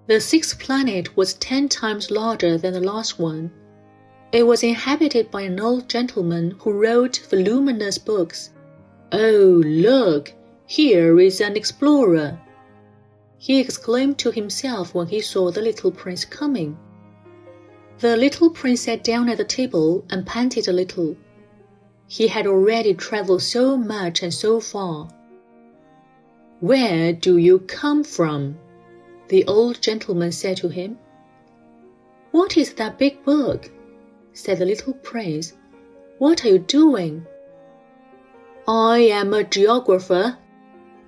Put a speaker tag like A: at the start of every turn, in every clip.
A: The sixth planet was 10 times larger than the last one. It was inhabited by an old gentleman who wrote voluminous books. "Oh, look, here is an explorer," he exclaimed to himself when he saw the little prince coming. The little prince sat down at the table and panted a little. He had already traveled so much and so far. "Where do you come from?" the old gentleman said to him. "What is that big book?" said the little prince. "What are you doing?" "I am a geographer,"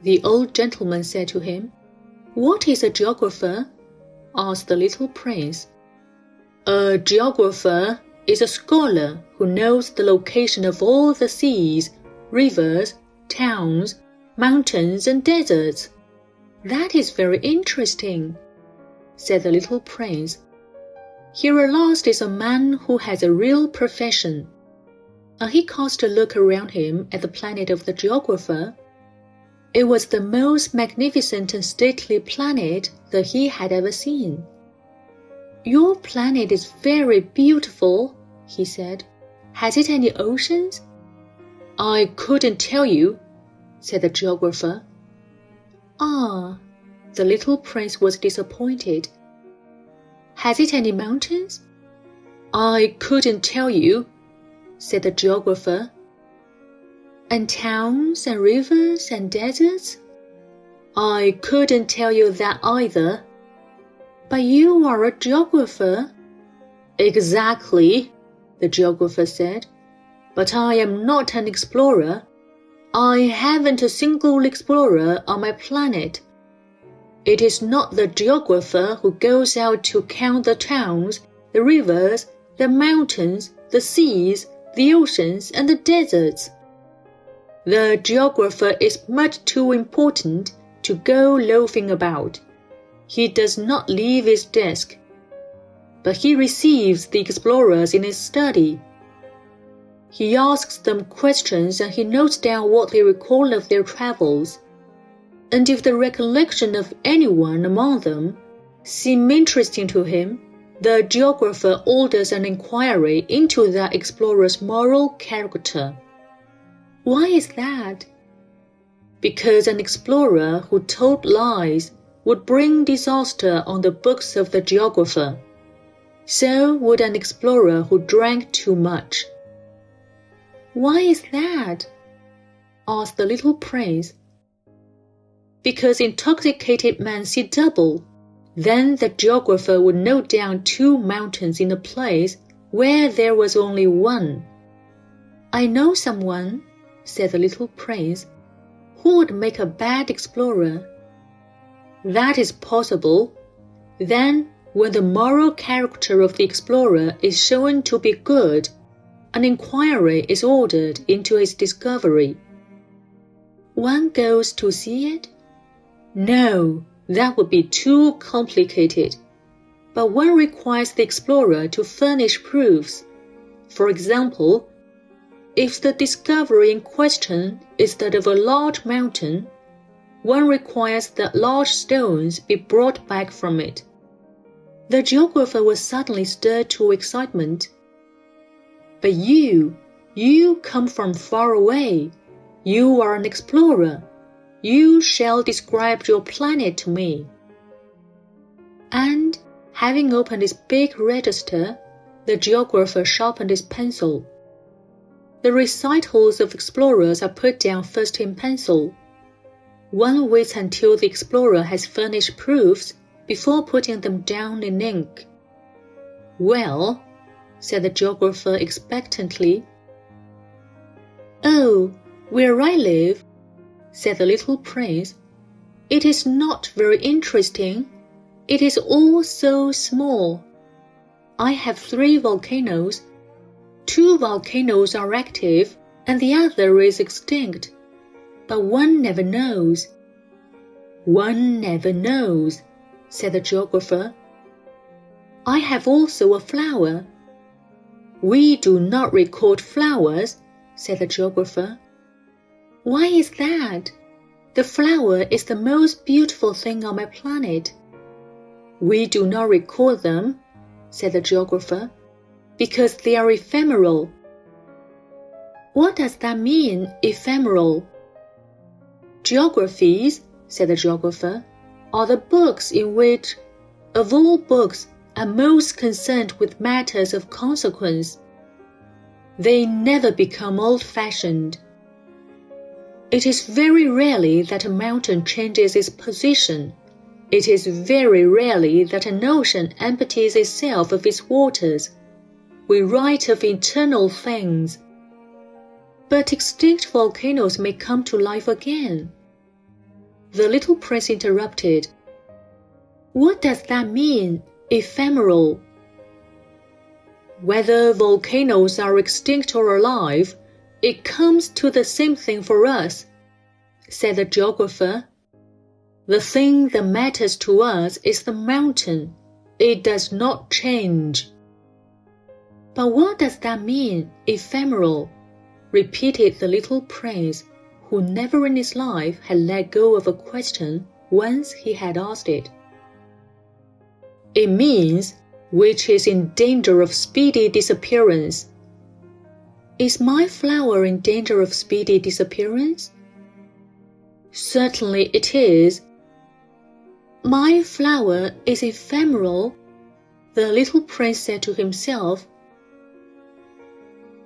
A: the old gentleman said to him. "What is a geographer?" asked the little prince. "A geographer is a scholar who knows the location of all the seas, rivers, towns, mountains, and deserts." "That is very interesting," said the little prince. "Here at last is a man who has a real profession." And he cast a look around him at the planet of the geographer. It was the most magnificent and stately planet that he had ever seen. "Your planet is very beautiful," he said. "Has it any oceans?" "I couldn't tell you," said the geographer. "Ah," the little prince was disappointed. "Has it any mountains?" "I couldn't tell you," said the geographer. "And towns and rivers and deserts?" "I couldn't tell you that either." "But you are a geographer." "Exactly," the geographer said. "But I am not an explorer. I haven't a single explorer on my planet. It is not the geographer who goes out to count the towns, the rivers, the mountains, the seas, the oceans, and the deserts. The geographer is much too important to go loafing about. He does not leave his desk, but he receives the explorers in his study. He asks them questions and he notes down what they recall of their travels. And if the recollection of anyone among them seem interesting to him, the geographer orders an inquiry into that explorer's moral character." "Why is that?" "Because an explorer who told lies would bring disaster on the books of the geographer. So would an explorer who drank too much." "Why is that?" asked the little prince. "Because intoxicated men see double. Then the geographer would note down 2 mountains in a place where there was only one." "I know someone," said the little prince, "who would make a bad explorer." "That is possible. Then, when the moral character of the explorer is shown to be good, an inquiry is ordered into his discovery." "One goes to see it?" "No, that would be too complicated. But one requires the explorer to furnish proofs. For example, if the discovery in question is that of a large mountain, one requires that large stones be brought back from it." The geographer was suddenly stirred to excitement. "But you come from far away. You are an explorer. You shall describe your planet to me." And, having opened his big register, the geographer sharpened his pencil. The recitals of explorers are put down first in pencil. One waits until the explorer has furnished proofs before putting them down in ink. "Well," said the geographer expectantly. "Oh, where I live," said the little prince, "it is not very interesting. It is all so small. I have 3 volcanoes. 2 volcanoes are active, and the other is extinct. But one never knows." "One never knows," said the geographer. "I have also a flower." "We do not record flowers," said the geographer. "Why is that? The flower is the most beautiful thing on my planet." We do not recall them, said the geographer, because they are ephemeral. What does that mean, ephemeral? Geographies, said the geographer, are the books in which, of all books, are most concerned with matters of consequence. They never become old-fashioned. It is very rarely that a mountain changes its position. It is very rarely that an ocean empties itself of its waters. We write of eternal things. But extinct volcanoes may come to life again. The little prince interrupted. What does that mean, ephemeral? Whether volcanoes are extinct or alive, it comes to the same thing for us, said the geographer. The thing that matters to us is the mountain. It does not change. But what does that mean, ephemeral? Repeated the little prince, who never in his life had let go of a question once he had asked it. It means which is in danger of speedy disappearance. Is my flower in danger of speedy disappearance? Certainly it is. My flower is ephemeral, the little prince said to himself,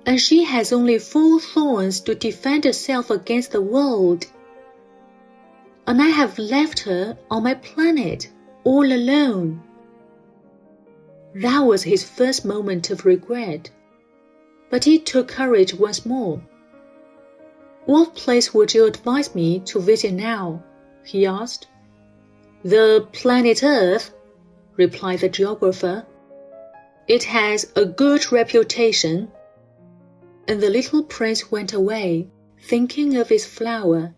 A: and she has only 4 thorns to defend herself against the world. And I have left her on my planet, all alone. That was his first moment of regret, but he took courage once more. What place would you advise me to visit now? He asked. The planet Earth, replied the geographer. It has a good reputation. And the little prince went away, thinking of his flower